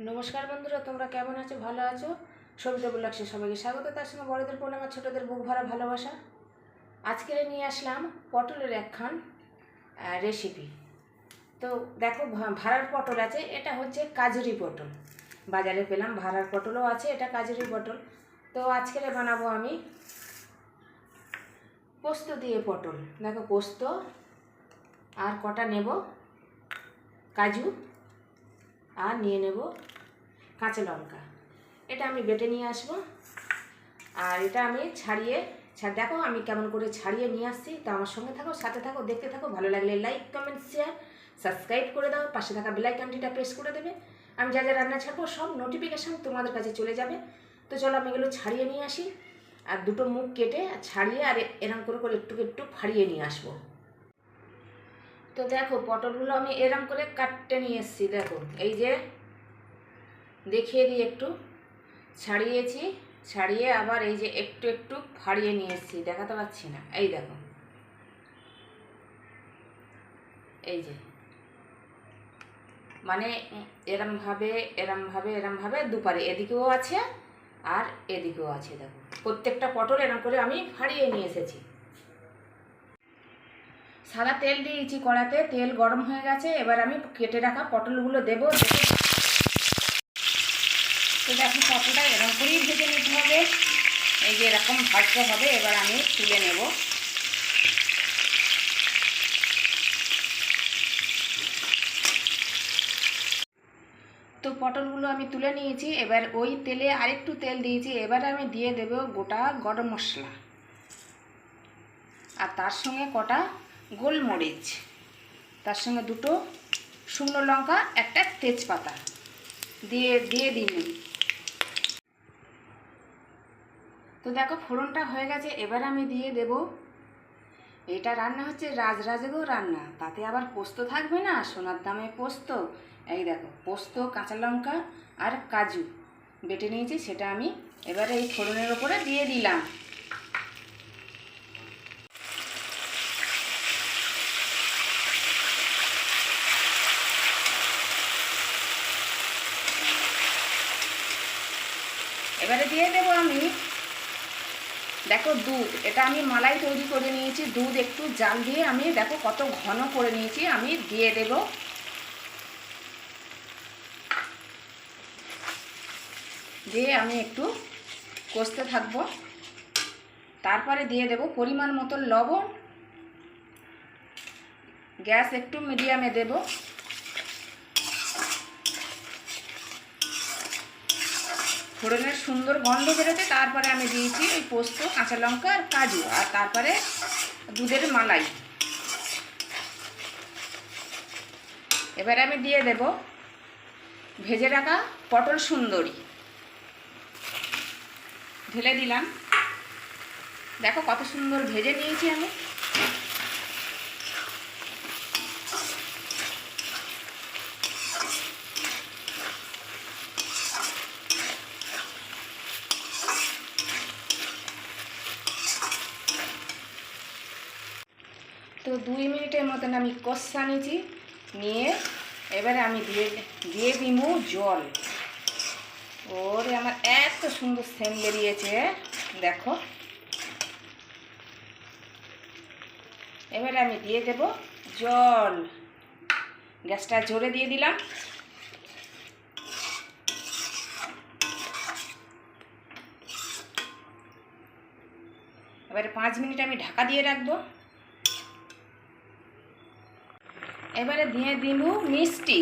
নমস্কার বন্ধুরা, তোমরা কেমন আছো? ভালো আছো? সবিতা ব্লগসে সবাইকে স্বাগত। তার সঙ্গে বড়দের প্রণাম আর ছোটদের বুক ভরা ভালোবাসা। আজকে নিয়ে আসলাম পটলের একখান রেসিপি। তো দেখো, ভাড়ার পটল আছে, এটা হচ্ছে কাজুরি পটল। বাজারে পেলাম, ভাড়ার পটলও আছে, এটা কাজুরি পটল। তো আজকে বানাবো আমি পোস্ত দিয়ে পটল। দেখো, পোস্ত আর কটা নেব কাজু, আর নিয়ে নেব কাঁচা লঙ্কা। এটা আমি বেটে নিয়ে আসবো। আর এটা আমি দেখো আমি কেমন করে ছাড়িয়ে নিয়ে আসছি। তো আমার সঙ্গে থাকো, সাথে থাকো, দেখতে থাকো। ভালো লাগলে লাইক, কমেন্ট, শেয়ার, সাবস্ক্রাইব করে দাও। পাশে থাকা বেল আইকনটিটা প্রেস করে দেবে। আমি যা যা রান্না ছাড়বো সব নোটিফিকেশান তোমাদের কাছে চলে যাবে। তো চলো আমি এগুলো ছাড়িয়ে নিয়ে আসি। আর দুটো মুখ কেটে ছাড়িয়ে আর এরম করে করে একটু একটু ফাড়িয়ে নিয়ে আসবো। তো দেখো, পটলগুলো আমি এরম করে কাটতে নিয়ে এসেছি। দেখো, এই যে দেখিয়ে দিই, একটু ছাড়িয়েছি, ছাড়িয়ে আবার এই যে একটু একটু ফাড়িয়ে নিয়ে এসেছি। দেখাতে পাচ্ছি না, এই দেখো, এই যে মানে এরমভাবে এরমভাবে এরমভাবে দুপারে এদিকেও আছে আর এদিকেও আছে। দেখো, প্রত্যেকটা পটল এরম করে আমি ফাড়িয়ে নিয়ে এসেছি। সাদা তেল দিয়েছি কড়াতে, তেল গরম হয়ে গেছে। এবার আমি কেটে রাখা পটলগুলো দেবো। তো দেখো, পটলটা এরকম করেই ভেজে নিতে হবে। এই যে এরকম ভাজতে হবে। এবার আমি তুলে নেব। তো পটলগুলো আমি তুলে নিয়েছি। এবার ওই তেলে আরেকটু তেল দিয়েছি। এবার আমি দিয়ে দেব গোটা গরম মশলা, আর তার সঙ্গে কটা গোলমরিচ, তার সঙ্গে দুটো শুকনো লঙ্কা, একটা তেজপাতা দিয়ে দিন। তো দেখো, ফোড়নটা হয়ে গেছে। এবার আমি দিয়ে দেব, এটা রান্না হচ্ছে রাজরাজেরও রান্না, তাতে আবার পোস্ত থাকবে না? সোনার দামে পোস্ত। এই দেখো, পোস্ত, কাঁচা লঙ্কা আর কাজু বেটে নিয়েছি, সেটা আমি এবারে এই ফোড়নের ওপরে দিয়ে দিলাম। এবারে দিয়ে দেবো আমি, দেখো, দুধ। এটা আমি মালাই তৈরি করে নিয়েছি। দুধ একটু জাল দিয়ে আমি, দেখো কত ঘন করে নিয়েছি, আমি দিয়ে দেব। দিয়ে আমি একটু কষতে থাকবো। তারপরে দিয়ে দেব পরিমাণ মতো লবণ। গ্যাস একটু মিডিয়ামে দেব। ফোড়নের সুন্দর গন্ধ বেরোতে তারপরে আমি দিয়েছি ওই পোস্ত, কাঁচা লঙ্কা আর কাজু, আর তারপরে দুধের মালাই। এবারে আমি দিয়ে দেব ভেজে রাখা পটল সুন্দরী, ঢেলে দিলাম। দেখো কত সুন্দর ভেজে নিয়েছি আমি। তো 2 মিনিটের মতন আমি কষা নিয়েছি, নিয়ে এবারে আমি দিয়ে দিব জল। ওরে আমার এত সুন্দর সেন্ট বেরিয়েছে, দেখো। এবারে আমি দিয়ে দেব জল। গ্যাসটা জোরে দিয়ে দিলাম। এবারে 5 মিনিট আমি ঢাকা দিয়ে রাখবো। এবারে দিয়ে দিব মিষ্টি।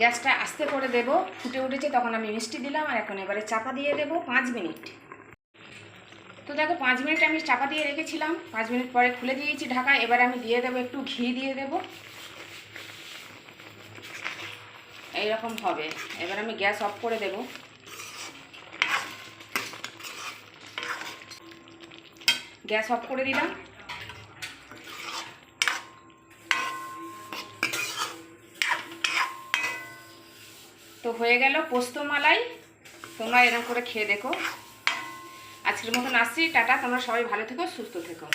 গ্যাসটা আস্তে করে দেব। ফুটে উঠেছে তখন আমি মিষ্টি দিলাম। আর এখন এবারে চাপা দিয়ে দেব 5 মিনিট। তো দেখো, 5 মিনিট আমি চাপা দিয়ে রেখেছিলাম। 5 মিনিট পরে খুলে দিয়েছি ঢাকা। এবার আমি দিয়ে দেবো একটু ঘি, দিয়ে দেব। এইরকম হবে। এবার আমি গ্যাস অফ করে দেব। গ্যাস অফ করে দিলাম। তো হয়ে গেল পোস্ত মালাই। তোমরা এরকম করে খেয়ে দেখো। আজকের মতন আসছি, টাটা। তোমরা সবাই ভালো থেকো, সুস্থ থেকো।